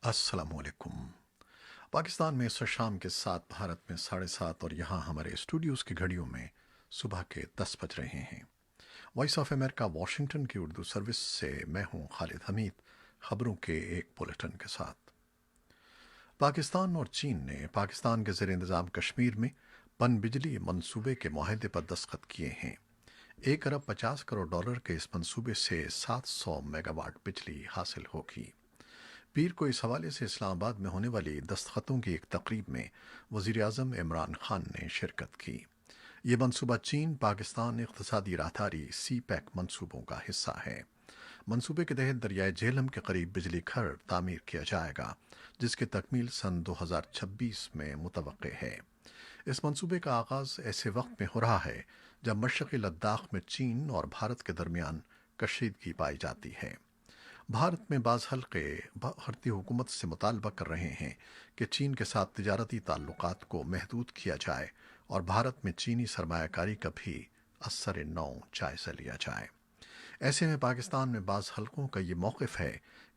अस्सलाम वालेकुम। पाकिस्तान में इस वक्त शाम के 7, भारत में 7:30 और यहाँ हमारे स्टूडियोज़ की घड़ियों में सुबह के 10 बज रहे हैं। वॉइस ऑफ अमेरिका वाशिंगटन की उर्दू सर्विस से मैं हूँ खालिद हमीद, खबरों के एक बुलेटिन के साथ। पाकिस्तान और चीन ने पाकिस्तान के ज़ेर इंतज़ाम कश्मीर में पन बिजली मंसूबे के मुआहदे पर दस्तखत किए हैं। 1 अरब 50 करोड़ डॉलर के इस मंसूबे से 700 मेगावाट बिजली हासिल होगी। पीर को इस हवाले से इस्लामाबाद में होने वाली दस्तखतों की एक तकरीब में वज़ीर आज़म इमरान खान ने शिरकत की। ये मनसूबा चीन पाकिस्तान इक़्तिसादी राहदारी सी पैक मनसूबों का हिस्सा है। मनसूबे के तहत दरियाए झेलम के करीब बिजली घर तामीर किया जाएगा, जिसकी तकमील सन 2026 में मुतवक्के है। इस मनसूबे का आगाज़ ऐसे वक्त में हो रहा है जब मशरक़ी लद्दाख में चीन और भारत के दरमियान कशीदगी पाई जाती है। भारत में बाज़ हल्के भारतीय हुकूमत से मुतालबा कर रहे हैं कि चीन के साथ तिजारती ताल्लुकात को महदूद किया जाए और भारत में चीनी सरमायाकारी का भी असर नौ जायज़ा लिया जाए। ऐसे में पाकिस्तान में बाज़ हल्कों का ये मौक़िफ़ है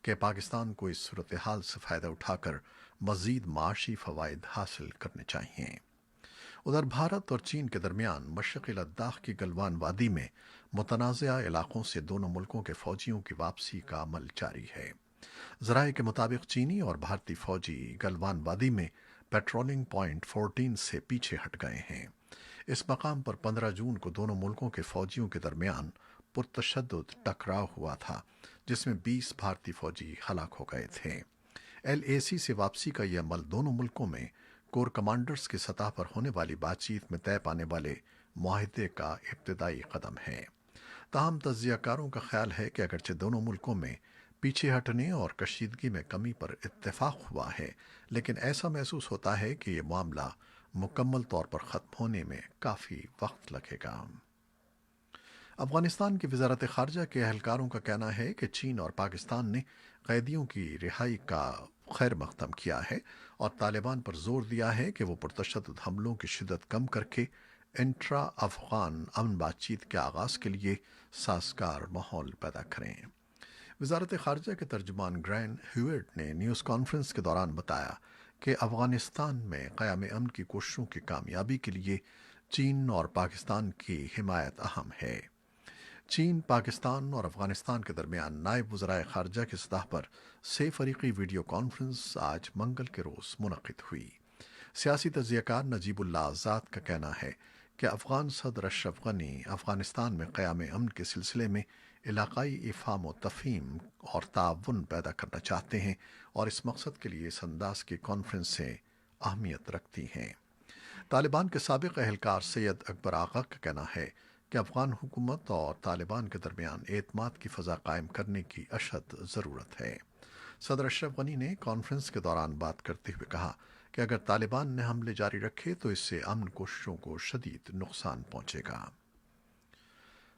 कि पाकिस्तान को इस सूरत हाल से फ़ायदा उठाकर मज़ीद माशी फ़वाइद हासिल करने चाहिए। उधर भारत और चीन के दरमियान मशरक़ी लद्दाख की गलवान वादी में मुतनाज़ा इलाक़ों से दोनों मुल्कों के फ़ौजियों की वापसी का अमल जारी है। ज़राए के मुताबिक चीनी और भारतीय फ़ौजी गलवान वादी में पेट्रोलिंग पॉइंट 14 से पीछे हट गए हैं। इस मकाम पर 15 जून को दोनों मुल्कों के फ़ौजियों के दरमियान पुरतशद्दुद टकराव हुआ था, जिसमें 20 भारतीय फ़ौजी हलाक हो गए थे। LAC से वापसी का यह अमल दोनों मुल्कों में कोर कमांडर्स की सतह पर होने वाली बातचीत में तय पाने वाले मुआहदे का इब्तदाई कदम है। ताहम तज्ज़ियाकारों का ख्याल है कि अगरचे दोनों मुल्कों में पीछे हटने और कशीदगी में कमी पर इत्तेफाक हुआ है, लेकिन ऐसा महसूस होता है कि यह मामला मुकम्मल तौर पर ख़त्म होने में काफ़ी वक्त लगेगा। अफगानिस्तान की वजारत खारजा के अहलकारों का कहना है कि चीन और पाकिस्तान ने कैदियों की रिहाई का खैर मकदम किया है और तालिबान पर जोर दिया है कि वो पुरतशद्दुद हमलों की शिद्दत कम करके इंट्रा अफगान अमन बातचीत के आगाज़ के लिए साजगार माहौल पैदा करें। वजारत खारजा के तर्जुमान ग्रैन ह्यूर्ट ने न्यूज़ कॉन्फ्रेंस के दौरान बताया कि अफगानिस्तान में क़याम अमन की कोशिशों की कामयाबी के लिए चीन और पाकिस्तान की हिमायत अहम है। चीन, पाकिस्तान और अफगानिस्तान के दरमियान नायब वज़राए खारजा की सतह पर से फ़रीक़ी वीडियो कॉन्फ्रेंस आज मंगल के रोज़ मुनक़िद हुई। सियासी तज्ज़ियाकार नजीबुल्लाह आज़ाद का कहना है कि अफ़गान सदर अशरफ गनी अफ़गानिस्तान में क़याम अमन के सिलसिले में इलाक़ाई इफ़हाम व तफ़हीम और ताउन पैदा करना चाहते हैं और इस मकसद के लिए इस अंदाज़ की कॉन्फ्रेंसें अहमियत रखती हैं। तालिबान के साबिक़ अहलकार सैयद अकबर आगा का कहना है कि अफ़गान हुकूमत और तालिबान के दरमियान एतमाद की फ़ज़ा कायम करने की अशद ज़रूरत है। सदर अशरफ गनी ने कॉन्फ्रेंस के दौरान बात करते हुए कहा कि अगर तालिबान ने हमले जारी रखे तो इससे अमन कोशिशों को शदीद नुकसान पहुंचेगा।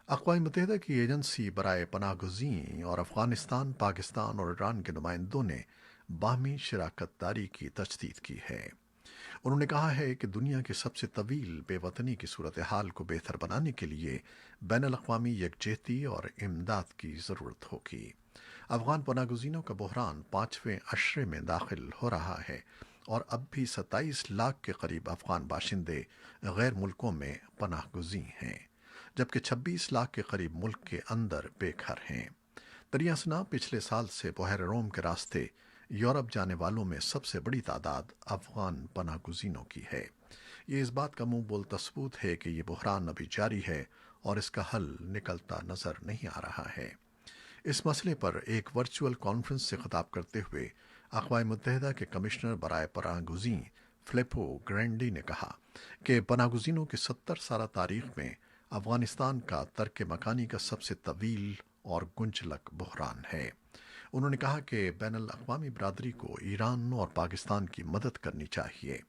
अक़वाम मुत्तहिदा की एजेंसी बराए पनाहगज़ीं और अफ़गानिस्तान, पाकिस्तान और ईरान के नुमाइंदों ने बाहमी शराकत दारी की तजदीद की है। उन्होंने कहा है कि दुनिया की सबसे तवील बेवतनी की सूरत हाल को बेहतर बनाने के लिए बैनुल-अक़वामी यकजहती और इमदाद की ज़रूरत होगी। अफ़गान पनाहगज़ीनों का बहरान 5वें अशरे में दाखिल हो रहा है और अब भी 27 लाख के करीब अफ़गान बाशिंदे गैर मुल्कों में पनाहगज़ी हैं, जबकि 26 लाख के करीब मुल्क के अंदर बेघर हैं। दरिया सना पिछले साल से बहर रोम के रास्ते यूरोप जाने वालों में सबसे बड़ी तादाद अफ़गान पनाहगज़ीनों की है। ये इस बात का मुंह बोलता सबूत है कि ये बहरान अभी जारी है और इसका हल निकलता नज़र नहीं आ रहा है। इस मसले पर एक वर्चुअल कॉन्फ्रेंस से खिताब करते हुए अक़वाम मुत्तहिदा के कमिश्नर बराए पनाहगज़ी फ़िलिप्पो ग्रैंडी ने कहा कि पनाहगज़ीनों की 70 साल तारीख़ में अफ़गानिस्तान का तर्क मकानी का सबसे तवील और गुंजलक बहरान है। उन्होंने कहा कि बैनुल-अक़वामी बरादरी को ईरान और पाकिस्तान की मदद करनी चाहिए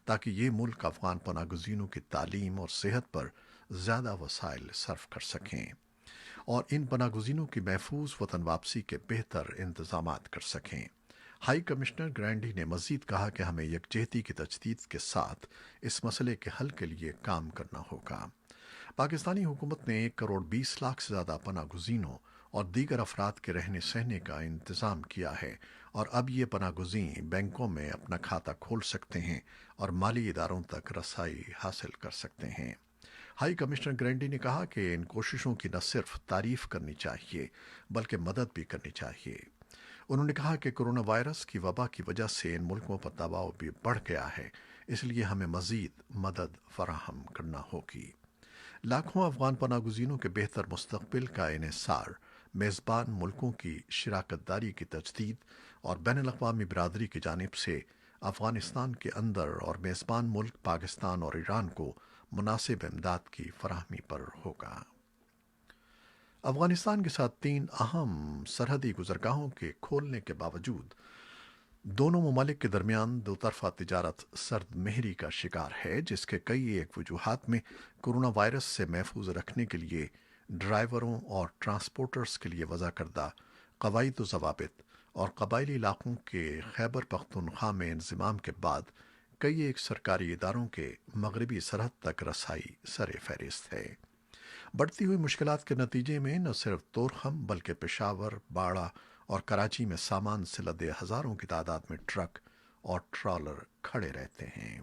ताकि ये मुल्क अफ़गान पनाहगज़ीनों की तालीम और सेहत पर ज़्यादा वसाइल सर्फ कर सकें और इन पनाहगज़ीनों की महफूज वतन वापसी के बेहतर इंतज़ामात कर सकें। हाई कमिश्नर ग्रैंडी ने मज़ीद कहा कि हमें यकजहती की तजदीद के साथ इस मसले के हल के लिए काम करना होगा। पाकिस्तानी हुकूमत ने 1 करोड़ 20 लाख से ज़्यादा पनाहगज़ीनों اور دیگر افراد کے رہنے سہنے کا انتظام کیا ہے، اور اب یہ پناہ گزین بینکوں میں اپنا کھاتہ کھول سکتے ہیں اور مالی اداروں تک رسائی حاصل کر سکتے ہیں۔ ہائی کمشنر گرینڈی نے کہا کہ ان کوششوں کی نہ صرف تعریف کرنی چاہیے بلکہ مدد بھی کرنی چاہیے۔ انہوں نے کہا کہ کرونا وائرس کی وبا کی وجہ سے ان ملکوں پر دباؤ بھی بڑھ گیا ہے، اس لیے ہمیں مزید مدد فراہم کرنا ہوگی۔ لاکھوں افغان پناہ گزینوں کے بہتر مستقبل کا انحصار میزبان ملکوں کی شراکت داری کی تجدید اور بین الاقوامی برادری کی جانب سے افغانستان کے اندر اور میزبان ملک پاکستان اور ایران کو مناسب امداد کی فراہمی پر ہوگا۔ افغانستان کے ساتھ 3 اہم سرحدی گزرگاہوں کے کھولنے کے باوجود دونوں ممالک کے درمیان دو طرفہ تجارت سرد مہری کا شکار ہے، جس کے کئی ایک وجوہات میں کرونا وائرس سے محفوظ رکھنے کے لیے ڈرائیوروں اور ٹرانسپورٹرز کے لیے وضع کردہ قواعد و ضوابط اور قبائلی علاقوں کے خیبر پختونخوا میں انضمام کے بعد کئی ایک سرکاری اداروں کے مغربی سرحد تک رسائی سر فہرست ہے۔ بڑھتی ہوئی مشکلات کے نتیجے میں نہ صرف طورخم بلکہ پشاور، باڑہ اور کراچی میں سامان سے لدے ہزاروں کی تعداد میں ٹرک اور ٹرالر کھڑے رہتے ہیں۔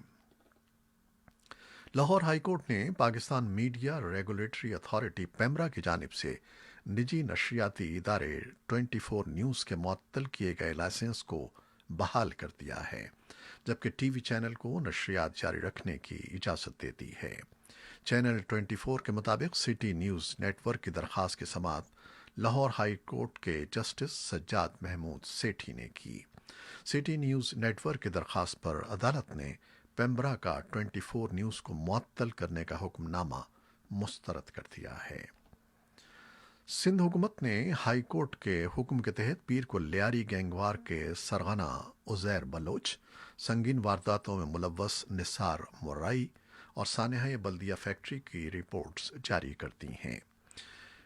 لاہور ہائی کورٹ نے Pakistan media regulatory authority PEMRA کی جانب سے نجی نشریاتی ادارے 24 نیوز کے معطل کیے گئے لائسنس کو بحال کر دیا ہے، جبکہ ٹی وی چینل کو نشریات جاری رکھنے کی اجازت دے دی ہے۔ چینل 24 کے مطابق سٹی نیوز نیٹ ورک کی درخواست کی سماعت لاہور ہائی کورٹ کے جسٹس سجاد محمود سیٹھی نے کی۔ سٹی نیوز نیٹ ورک کی درخواست پر عدالت نے پیمبرا کا 24 نیوز کو معطل کرنے کا حکم نامہ مسترد کر دیا ہے۔ سندھ حکومت نے ہائی کورٹ کے حکم کے تحت پیر کو لیاری گینگوار کے سرغنہ عزیر بلوچ، سنگین وارداتوں میں ملوث نثار مرائی اور سانحہ بلدیہ فیکٹری کی رپورٹس جاری کر دی ہیں۔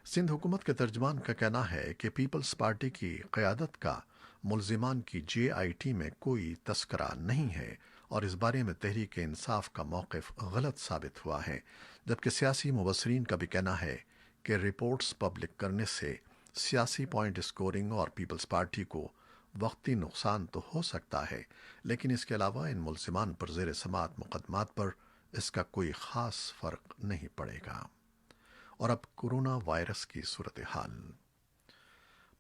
سندھ حکومت کے ترجمان کا کہنا ہے کہ پیپلز پارٹی کی قیادت کا ملزمان کی جے آئی ٹی میں کوئی تذکرہ نہیں ہے اور اس بارے میں تحریک انصاف کا موقف غلط ثابت ہوا ہے، جبکہ سیاسی مبصرین کا بھی کہنا ہے کہ رپورٹس پبلک کرنے سے سیاسی پوائنٹ اسکورنگ اور پیپلز پارٹی کو وقتی نقصان تو ہو سکتا ہے، لیکن اس کے علاوہ ان ملزمان پر زیر سماعت مقدمات پر اس کا کوئی خاص فرق نہیں پڑے گا۔ اور اب کورونا وائرس کی صورتحال۔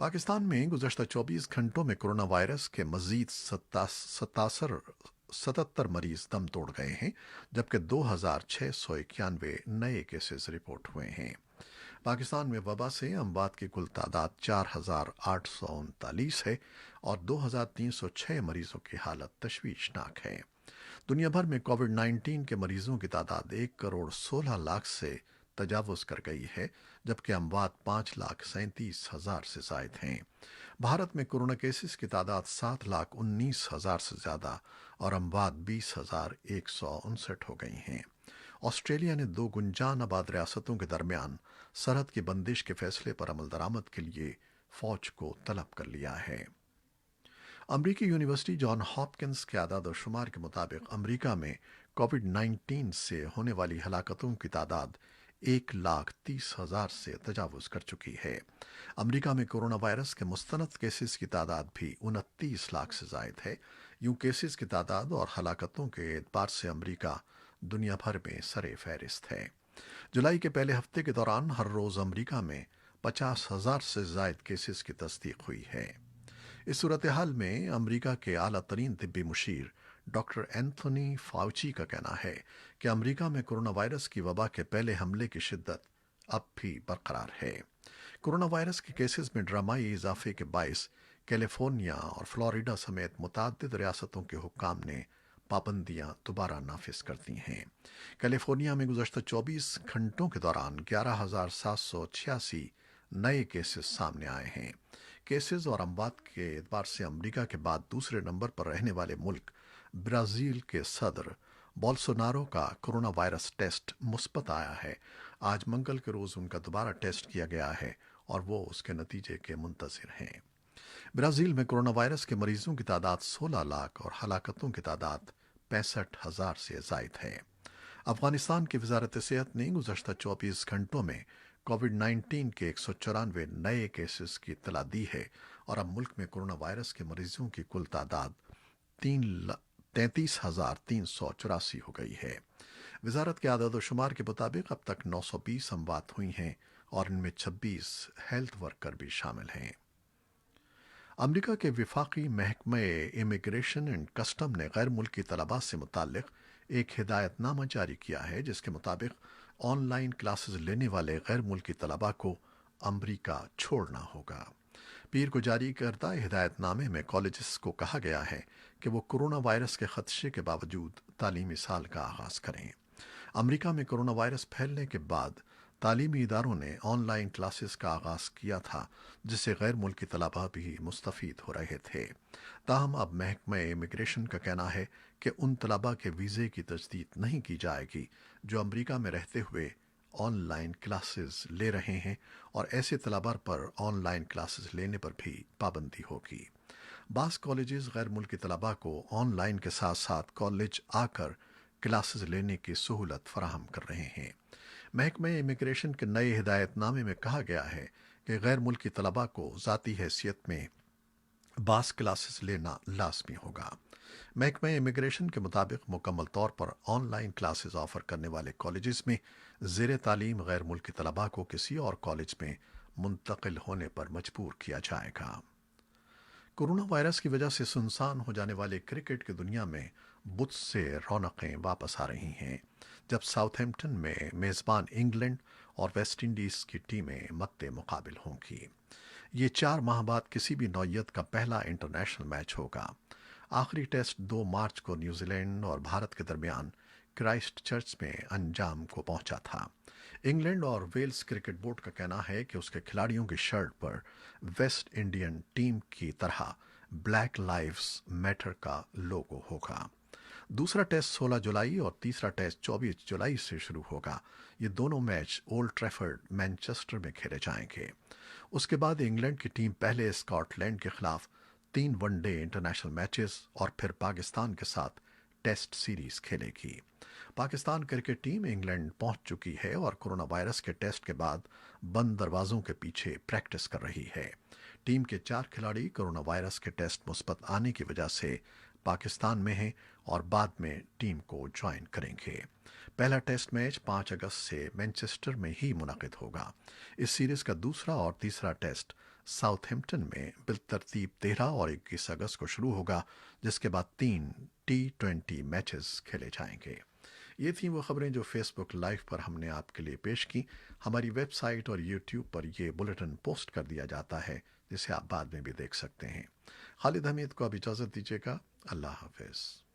پاکستان میں گزشتہ 24 گھنٹوں میں کورونا وائرس کے مزید 77 مریض دم توڑ گئے ہیں، جبکہ 2691 نئے کیسز رپورٹ ہوئے ہیں۔ پاکستان میں وبا سے اموات کی کل تعداد 4839 ہے اور 2306 مریضوں کی حالت تشویشناک ہے۔ دنیا بھر میں کووڈ 19 کے مریضوں کی تعداد 1,16,00,000 سے تجاوز کر گئی ہے، جبکہ اموات 5,37,000 سے زائد ہیں۔ بھارت میں کورونا کیسز کی تعداد 7,19,000 سے زیادہ اور اموات 20,159 ہو گئی ہیں۔ آسٹریلیا نے 2 گنجان آباد ریاستوں کے درمیان سرحد کی بندش کے فیصلے پر عمل درآمد کے لیے فوج کو طلب کر لیا ہے۔ امریکی یونیورسٹی جان ہاپکنس کے اعداد و شمار کے مطابق امریکہ میں کووڈ 19 سے ہونے والی ہلاکتوں کی تعداد 1,30,000 سے تجاوز کر چکی ہے۔ امریکہ میں کورونا وائرس کے مستند کیسز کی تعداد بھی 29 لاکھ سے زائد ہے۔ یوں کیسز کی تعداد اور ہلاکتوں کے اعتبار سے امریکہ دنیا بھر میں سر فہرست ہے۔ جولائی کے پہلے ہفتے کے دوران ہر روز امریکہ میں 50,000 سے زائد کیسز کی تصدیق ہوئی ہے۔ اس صورتحال میں امریکہ کے اعلیٰ ترین طبی مشیر ڈاکٹر اینتھونی فاؤچی کا کہنا ہے کہ امریکہ میں کورونا وائرس کی وبا کے پہلے حملے کی شدت اب بھی برقرار ہے۔ کورونا وائرس کے کیسز میں ڈرامائی اضافے کے باعث کیلیفورنیا اور فلوریڈا سمیت متعدد ریاستوں کے حکام نے پابندیاں دوبارہ نافذ کر دی ہیں۔ کیلیفورنیا میں گزشتہ 24 گھنٹوں کے دوران 11,786 نئے کیسز سامنے آئے ہیں۔ کیسز اور اموات کے اعتبار سے امریکہ کے بعد دوسرے نمبر پر رہنے والے ملک برازیل کے صدر بولسونارو کا کورونا وائرس ٹیسٹ مثبت آیا ہے۔ آج منگل کے روز ان کا دوبارہ ٹیسٹ کیا گیا ہے اور وہ اس کے نتیجے کے منتظر ہیں۔ برازیل میں کورونا وائرس کے مریضوں کی تعداد 16 لاکھ اور ہلاکتوں کی تعداد 65,000 سے زائد ہے۔ افغانستان کی وزارت صحت نے گزشتہ 24 گھنٹوں میں कोविड 19 के 194 नए केसेस की इत्तला दी है और अब मुल्क में कोरोना वायरस के मरीजों की कुल तादाद 33,384 हो गई है। वजारत के आदाद शुमार के मुताबिक अब तक 920 अमवात हुई हैं और इनमें 26 हेल्थ वर्कर भी शामिल हैं। अमरीका के विफाकी महकमे इमिग्रेशन एंड कस्टम ने गैर मुल्की तलबा से मुतालिक एक हिदायतनामा जारी किया है, जिसके मुताबिक ऑनलाइन क्लासेस लेने वाले गैर मुल्की तलबा को अमरीका छोड़ना होगा। पीर को जारी करदा हिदायतनामे में कॉलेजेस को कहा गया है कि वो कोरोना वायरस के खदशे के बावजूद तालीमी साल का आगाज करें। अमरीका में कोरोना वायरस फैलने के बाद तालीमी इदारों ने ऑनलाइन क्लासेस का आगाज किया था, जिससे गैर मुल्की तलबा भी मुस्तफ़ीद हो रहे थे। ताहम अब महकमा इमिग्रेशन का कहना है कि उन तलबा के वीज़े की तजदीद नहीं की जाएगी जो अमरीका में रहते हुए ऑनलाइन क्लासेस ले रहे हैं, और ऐसे तलबा पर ऑनलाइन क्लासेस लेने पर भी पाबंदी होगी। बास कॉलेजेस गैर मुल्की तलबा को ऑनलाइन के साथ साथ कॉलेज आकर क्लासेस लेने की सहूलत फराहम कर रहे हैं। महकमा इमिग्रेशन के नए हिदायतनामे में कहा गया है कि गैर मुल्की तलबा को ज़ाती हैसियत में बास क्लासेस लेना लाजमी होगा। महकमा इमिग्रेशन के मुताबिक मुकम्मल तौर पर ऑनलाइन क्लासेस ऑफर करने वाले कॉलेजेस में ज़ेर तालीम गैर मुल्की तलबा को किसी और कॉलेज में मुंतकिल होने पर मजबूर किया जाएगा। कोरोना वायरस की वजह से सुनसान हो जाने वाले क्रिकेट की दुनिया में बुध से रौनकें वापस आ रही हैं, जब साउथहैम्पटन में मेज़बान इंग्लैंड और वेस्ट इंडीज़ की टीमें मद्दे मुकाबिल होंगी। ये 4 माह बाद किसी भी नौयत का पहला इंटरनेशनल मैच होगा। आखिरी टेस्ट 2 मार्च को न्यूजीलैंड और भारत के दरमियान क्राइस्ट चर्च में अंजाम को पहुंचा था। इंग्लैंड और वेल्स क्रिकेट बोर्ड का कहना है कि उसके खिलाड़ियों की शर्ट पर वेस्ट इंडियन टीम की तरह ब्लैक लाइव्स मैटर का लोगो होगा। दूसरा टेस्ट 16 जुलाई और तीसरा टेस्ट 24 जुलाई से शुरू होगा। ये दोनों मैच ओल्ड ट्रैफर्ड मैनचेस्टर में खेले जाएंगे। उसके बाद इंग्लैंड की टीम पहले स्कॉटलैंड के खिलाफ 3 वनडे इंटरनेशनल मैचेस और फिर पाकिस्तान के साथ टेस्ट सीरीज खेलेगी। पाकिस्तान क्रिकेट टीम इंग्लैंड पहुंच चुकी है और कोरोना वायरस के टेस्ट के बाद बंद दरवाजों के पीछे प्रैक्टिस कर रही है। टीम के 4 खिलाड़ी कोरोना वायरस के टेस्ट मुस्बत आने की वजह से पाकिस्तान में हैं और बाद में टीम को ज्वाइन करेंगे। पहला टेस्ट मैच 5 अगस्त से मैनचेस्टर में ही मुनक़िद होगा। इस सीरीज का दूसरा और तीसरा टेस्ट साउथहैम्पटन में बिलतरतीब 13 और 21 अगस्त को शुरू होगा, जिसके बाद 3 T20 मैचेस खेले जाएंगे। ये थी वो खबरें जो फेसबुक लाइव पर हमने आपके लिए पेश की। हमारी वेबसाइट और यूट्यूब पर ये बुलेटिन पोस्ट कर दिया जाता है, जिसे आप बाद में भी देख सकते हैं। खालिद हमीद को अब इजाज़त दीजिएगा। अल्लाह हाफिज़।